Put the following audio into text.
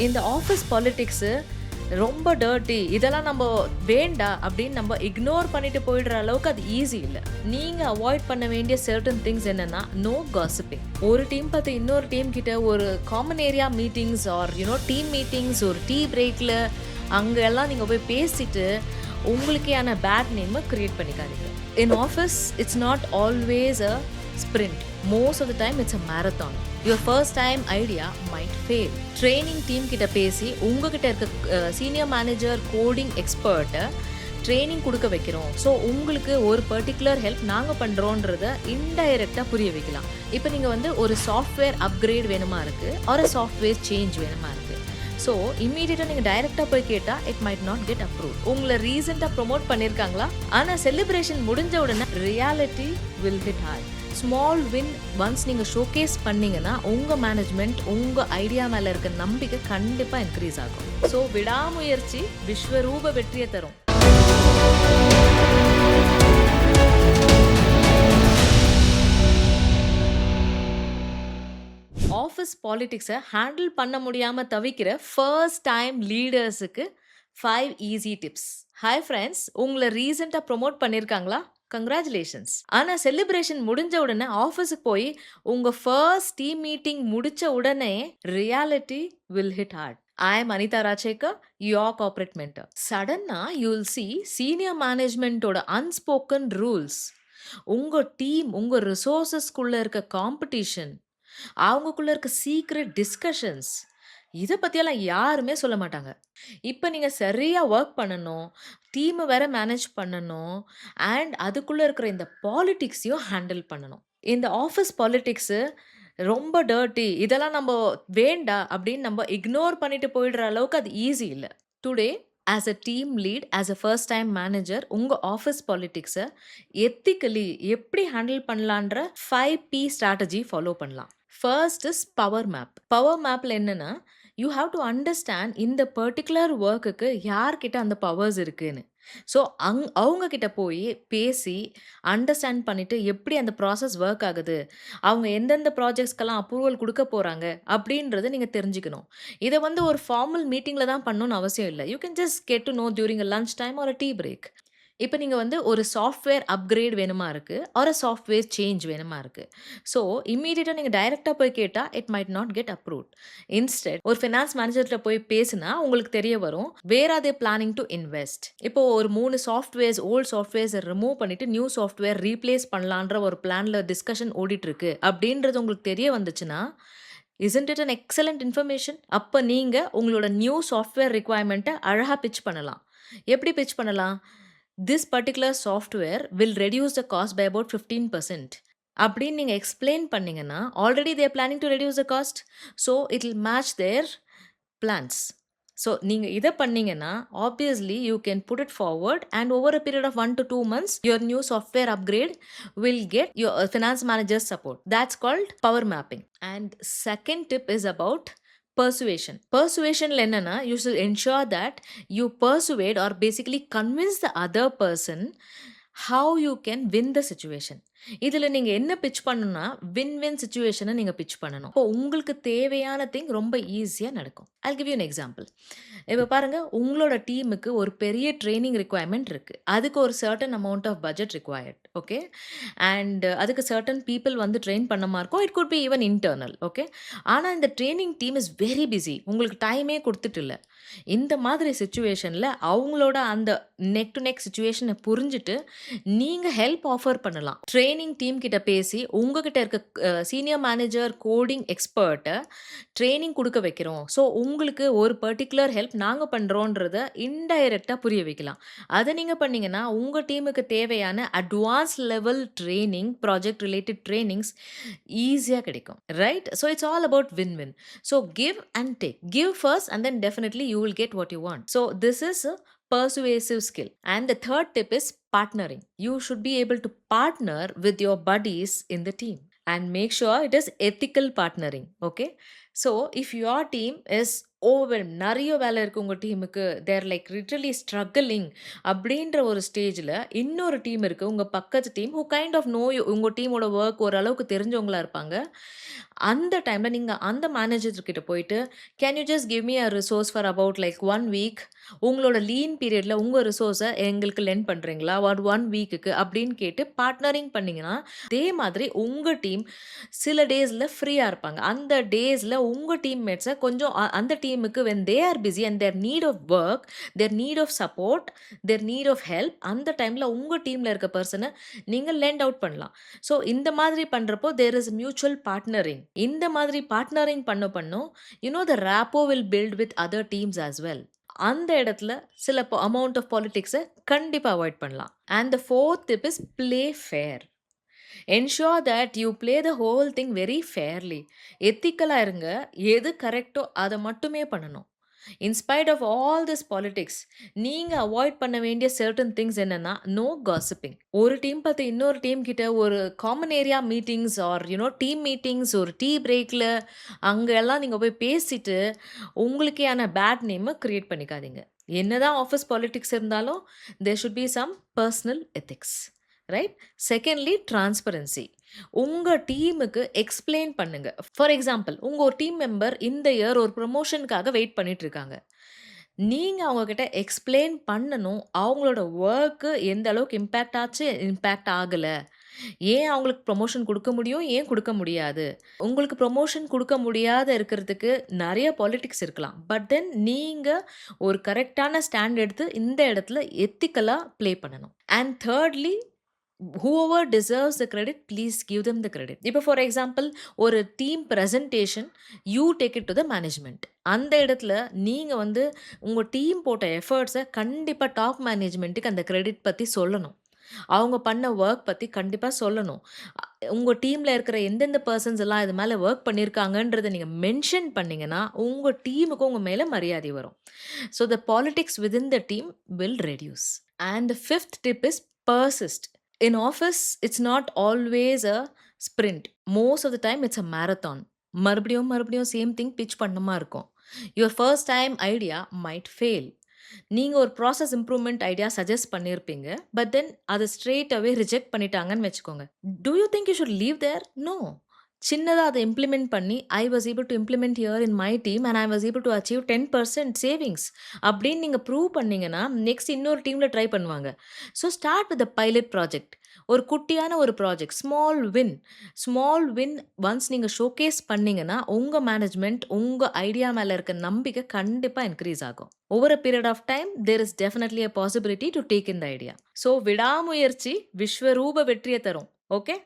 இந்த office politics ரொம்ப dirty. இதெல்லாம் நம்ம வேண்டாம் அப்படின்னு நம்ம இக்னோர் பண்ணிட்டு போயிடுற அளவுக்கு அது ஈஸி இல்ல. நீங்க அவாய்ட் பண்ண வேண்டிய சர்டன் திங்ஸ் என்னன்னா, நோ காசிப்பிங். ஒரு டீம் பார்த்து இன்னொரு டீம் கிட்ட ஒரு common area meetings or team meetings, ஒரு டீ பிரேக்ல அங்க எல்லாம் நீங்க போய் பேசிட்டு உங்களுக்கான பேட் நேம் கிரியேட் பண்ணிக்காதீங்க. In office it's not always a sprint. Most of the time it's a marathon. Your first time idea might fail. Training team கிட்ட பேசி உங்ககிட்ட இருக்க சீனியர் மேனேஜர் கோடிங் எக்ஸ்பர்ட்டை ட்ரைனிங் கொடுக்க வைக்கிறோம். ஸோ உங்களுக்கு ஒரு பர்டிகுலர் ஹெல்ப் நாங்கள் பண்ணுறோன்றத இன்டைரக்டாக புரிய வைக்கலாம். இப்போ நீங்கள் ஒரு சாஃப்ட்வேர் அப்கிரேட் வேணுமா இருக்குது, ஒரு சாஃப்ட்வேர் சேஞ்ச் வேணுமா இருக்குது. ஸோ இம்மீடியட்டாக நீங்கள் டைரெக்டாக போய் கேட்டால் it might not get approve. உங்களை ரீசெண்டாக ப்ரொமோட் பண்ணியிருக்காங்களா, ஆனால் செலிப்ரேஷன் முடிஞ்ச உடனே reality will hit hi. Small win once நீங்கள் ஷோகேஸ் பண்ணீங்கன்னா உங்கள் மேனேஜ்மெண்ட் உங்கள் ஐடியா மேலே இருக்க நம்பிக்கை கண்டிப்பாக இன்க்ரீஸ் ஆகும். ஸோ விடாமுயற்சி விஸ்வரூப வெற்றியை தரும். ஆஃபீஸ் பாலிடிக்ஸை ஹேண்டில் பண்ண முடியாமல் தவிக்கிற ஃபர்ஸ்ட் டைம் லீடர்ஸுக்கு 5 ஈஸி டிப்ஸ். ஹாய் ஃப்ரெண்ட்ஸ், உங்களை ரீசெண்டாக ப்ரொமோட் பண்ணியிருக்காங்களா? கங்க்ராச்சுலேஷன்ஸ். ஆனால் செலிப்ரேஷன் முடிஞ்ச உடனே ஆஃபீஸுக்கு போய் உங்கள் ஃபர்ஸ்ட் டீம் மீட்டிங் முடிச்ச உடனே reality will hit heart. I am Anita Rachekar, your corporate mentor. Suddenly, you will see senior management oda unspoken rules. உங்க டீம், உங்க ரிசோர்ஸஸ்குள்ள இருக்க காம்படிஷன், அவங்கக்குள்ள இருக்க சீக்ரெட் டிஸ்கஷன்ஸ், இதை பற்றியெல்லாம் யாருமே சொல்ல மாட்டாங்க. இப்போ நீங்கள் சரியாக ஒர்க் பண்ணணும், டீமை வேற மேனேஜ் பண்ணணும், அண்ட் அதுக்குள்ளே இருக்கிற இந்த பாலிடிக்ஸையும் ஹேண்டில் பண்ணணும். இந்த ஆஃபீஸ் பாலிடிக்ஸு ரொம்ப டர்ட்டி, இதெல்லாம் நம்ம வேண்டாம் அப்படின்னு நம்ம இக்னோர் பண்ணிட்டு போயிடுற அளவுக்கு அது ஈஸி இல்லை. Today as a team lead, as a first time manager, உங்கள் ஆஃபீஸ் பாலிடிக்ஸை எத்திக்கலி எப்படி ஹேண்டில் பண்ணலான்ற 5P ஸ்ட்ராட்டஜி ஃபாலோ பண்ணலாம். First is power map. Power மேப்பில் என்னென்னா, யூ ஹாவ் டு அண்டர்ஸ்டாண்ட் இந்த பர்டிகுலர் ஒர்க்குக்கு யார்கிட்ட அந்த பவர்ஸ் இருக்குன்னு. ஸோ அவங்க கிட்ட போய் பேசி அண்டர்ஸ்டாண்ட் பண்ணிட்டு எப்படி அந்த ப்ராசஸ் ஒர்க் ஆகுது, அவங்க எந்தெந்த ப்ராஜெக்ட்ஸ்க்கெல்லாம் அப்ரூவல் கொடுக்க போகிறாங்க அப்படின்றத நீங்கள் தெரிஞ்சுக்கணும். இதை ஒரு ஃபார்மல் மீட்டிங்கில் தான் பண்ணணும்னு அவசியம் இல்லை. You can just get to know during a lunch time or a tea break. இப்போ நீங்கள் ஒரு சாஃப்ட்வேர் அப்கிரேட் வேணுமா இருக்குது, ஒரு சாஃப்ட்வேர் சேஞ்ச் வேணுமா இருக்குது. ஸோ இம்மீடியட்டாக நீங்கள் டைரெக்டாக போய் கேட்டால் it might not get approved. Instead ஒரு ஃபினான்ஸ் மேனேஜர்கிட்ட போய் பேசினா உங்களுக்கு தெரிய வரும் where are they planning to invest. இப்போ ஒரு 3 சாஃப்ட்வேர்ஸ், ஓல்ட் சாஃப்ட்வேர்ஸை ரிமூவ் பண்ணிட்டு நியூ சாஃப்ட்வேர் ரீப்ளேஸ் பண்ணலான்ற ஒரு பிளானில் டிஸ்கஷன் ஓடிட்டுருக்கு அப்படின்றது உங்களுக்கு தெரிய வந்துச்சுன்னா, isn't it an excellent information? அப்போ நீங்கள் உங்களோட நியூ சாஃப்ட்வேர் ரிக்வயர்மெண்ட்டை அழகாக பிச் பண்ணலாம். எப்படி பிச் பண்ணலாம்? This particular software will reduce the cost by about 15%. அப்படின்னு நீங்கள் எக்ஸ்பிளைன் பண்ணீங்கன்னா, already they're planning to reduce the cost. So it will match their plans. So நீங்கள் இதை பண்ணீங்கன்னா obviously you can put it forward and over a period of 1 to 2 months your new software upgrade will get your finance managers support. That's called power mapping. And second tip is about persuasion என்னன்னா, you should ensure that you persuade or basically convince the other person how you can win the situation. இதில் நீங்கள் என்ன pitch பண்ணணும்னா, win win சுச்சுவேஷனை நீங்கள் pitch பண்ணணும். இப்போ உங்களுக்கு தேவையான திங் ரொம்ப ஈஸியாக நடக்கும். I'll give you an example. இப்போ பாருங்கள், உங்களோட டீமுக்கு ஒரு பெரிய ட்ரைனிங் ரிக்வயர்மெண்ட் இருக்குது. அதுக்கு ஒரு certain amount of budget required. Okay, and அதுக்கு சர்டன் பீப்புள் ட்ரெயின் பண்ண மாதிரி இருக்கும். It could be even internal. Okay, ஆனால் இந்த training team is very busy, உங்களுக்கு டைமே கொடுத்துட்டு இல்லை. இந்த மாதிரி சுச்சுவேஷனில் அவங்களோட அந்த நெக் டு நெக் சுச்சுவேஷனை புரிஞ்சுட்டு நீங்கள் ஹெல்ப் ஆஃபர் பண்ணலாம். ட்ரைனிங் டீம் கிட்ட பேசி உங்ககிட்ட இருக்க சீனியர் மேனேஜர் கோடிங் எக்ஸ்பர்ட்டை ட்ரைனிங் கொடுக்க வைக்கிறோம். ஸோ உங்களுக்கு ஒரு பர்டிகுலர் ஹெல்ப் நாங்கள் பண்ணுறோன்றத இன்டைரக்டாக புரிய வைக்கலாம். அதை நீங்கள் பண்ணீங்கன்னா உங்கள் டீமுக்கு தேவையான advance level training, project related trainings ஈஸியாக கிடைக்கும். Right? So it's all about win win. So give and take. Give first and then definitely you will get what you want. So this is a persuasive skill. And the third tip is partnering. You should be able to partner with your buddies in the team and make sure it is ethical partnering. Okay, so if your team is overwhelm நெறைய வேலை இருக்கு உங்க டீமுக்கு. They are like literally struggling அப்படின்ற ஒரு ஸ்டேஜ்ல இன்னொரு team இருக்கு. உங்க பக்கத்து team who kind of know you. உங்க டீமோட வொர்க் ஓரளவுக்கு தெரிஞ்சவங்களா இருப்பாங்க. அந்த டைம்ல நீங்க அந்த மேனேஜர் கிட்ட போயிட்டு, "can you just give me a resource for about like 1 week. உங்களோட லீன் பீரியட்ல உங்க ரிசோர்ஸ எங்களுக்கு லெண்ட் பண்றீங்களா? ஒரு 1 வீக்குக்கு" அப்படின்னு கேட்டு பார்ட்னரிங் பண்ணீங்கன்னா, அதே மாதிரி உங்க டீம் சில டேஸ்ல ஃப்ரீயா இருப்பாங்க. அந்த டேஸ்ல உங்க டீம்மேட்ஸ கொஞ்சம் அந்த டீமுக்கு when they are busy and their need of work, their need of support, their need of help அந்த டைம்ல உங்க டீம்ல இருக்க பெர்சன நீங்க லெண்ட் அவுட் பண்ணலாம். ஸோ இந்த மாதிரி பண்றப்போ தேர் இஸ் மியூச்சுவல் பார்ட்னரிங். இந்த மாதிரி பார்ட்னரிங் பண்ண the rapport will build with other teams as well. அந்த இடத்துல சில அமவுண்ட் ஆஃப் பாலிடிக்ஸ கண்டிப்பா அவாய்ட் பண்ணலாம். அண்ட் த 4த் tip is play fair. Ensure that you play the whole thing very fairly. எத்திக்கலா இருங்க. எது கரெக்ட்டோ அத மட்டுமே பண்ணணும். In spite of all this politics, நீங்க அவாய்ட் பண்ண வேண்டிய சர்டன் திங்ஸ் என்னன்னா, நோ காசிப்பிங். ஒரு டீம் பத்தி இன்னொரு டீம் கிட்ட ஒரு common area meetings or team meetings, ஒரு டீ பிரேக்ல அங்கெல்லாம் நீங்க போய் பேசிட்டு, உங்களுக்கேயான பேட் நேம கிரியேட் பண்ணிக்காதீங்க. என்னதான் ஆஃபீஸ் பாலிடிக்ஸ் இருந்தாலும், there should be some personal ethics. Right? Secondly transparency. உங்க டீமுக்கு எக்ஸ்ப்ளைன் பண்ணுங்க. ஃபார் எக்ஸாம்பிள், உங்க ஒரு டீம் மெம்பர் இந்த இயர் ஒரு ப்ரமோஷனுக்காக வெயிட் பண்ணிட்டு இருக்காங்க. நீங்க அவங்க கிட்ட எக்ஸ்ப்ளைன் பண்ணணும். அவங்களோட வொர்க் எந்த அளவுக்கு இம்பாக்ட் ஆச்சு, இம்பாக்ட் ஆகல. ஏன் அவங்களுக்கு ப்ரமோஷன் குடுக்க முடியும், ஏன் குடுக்க முடியாது. உங்களுக்கு ப்ரமோஷன் குடுக்க முடியாத இருக்கிறதுக்கு நெறைய பாலிடிக்ஸ் இருக்கலாம். பட் தென் நீங்க ஒரு கரெக்ட்டான ஸ்டாண்ட் எடுத்து இந்த இடத்துல எத்திக்கலா ப்ளே பண்ணணும். And thirdly, whoever deserves the credit, please give them the credit. இப்போ ஃபார் எக்ஸாம்பிள் ஒரு team presentation, you take it to the management. அந்த இடத்துல நீங்க உங்க டீம் போட்ட எஃபர்ட்ஸ கண்டிப்பா டாப் மேனேஜ்மென்ட்க்கு அந்த கிரெடிட் பத்தி சொல்லணும். அவங்க பண்ண வொர்க் பத்தி கண்டிப்பா சொல்லணும். அ உங்க டீம்ல இருக்கிற எந்தெந்த பெர்சன்ஸ் எல்லாம் இது மேல வொர்க் பண்ணியிருக்காங்கன்றத நீங்க மென்ஷன் பண்ணீங்கன்னா, உங்க டீமுக்கு உங்க மேல மரியாதை வரும். So the politics within the team will reduce. And the 5th tip is persist. In office, it's not always a sprint. Most of the time, it's a marathon. மறுபடியும் மறுபடியும் சேம் திங் பிட்ச் பண்ணமா இருக்கும். Your first time idea might fail. நீங்க ஒரு process improvement idea suggest பண்ணியிருப்பீங்க. But then அத straight away reject பண்ணிட்டாங்கன்னு வச்சுக்கோங்க. Do you think you should leave there? No. சின்னதா அத இம்ப்ளிமெண்ட் பண்ணி, I was able to implement here in my team and I was able to achieve 10% savings அப்படின்னு நீங்க prove பண்ணீங்கன்னா, next இன்னொரு டீம்ல ட்ரை பண்ணுவாங்க. So start with the pilot project. ஒரு குட்டியான ஒரு project. Small win. Small win once நீங்க ஷோகேஸ் பண்ணீங்கன்னா, உங்க மேனேஜ்மென்ட் உங்க ஐடியா மேல இருக்க நம்பிக்கை கண்டிப்பா இன்கிரீஸ் ஆகும். Over a period of time, there is definitely a possibility to take in the idea. So விடாமுயற்சி விஸ்வரூப வெற்றிய தரும். ஓகே?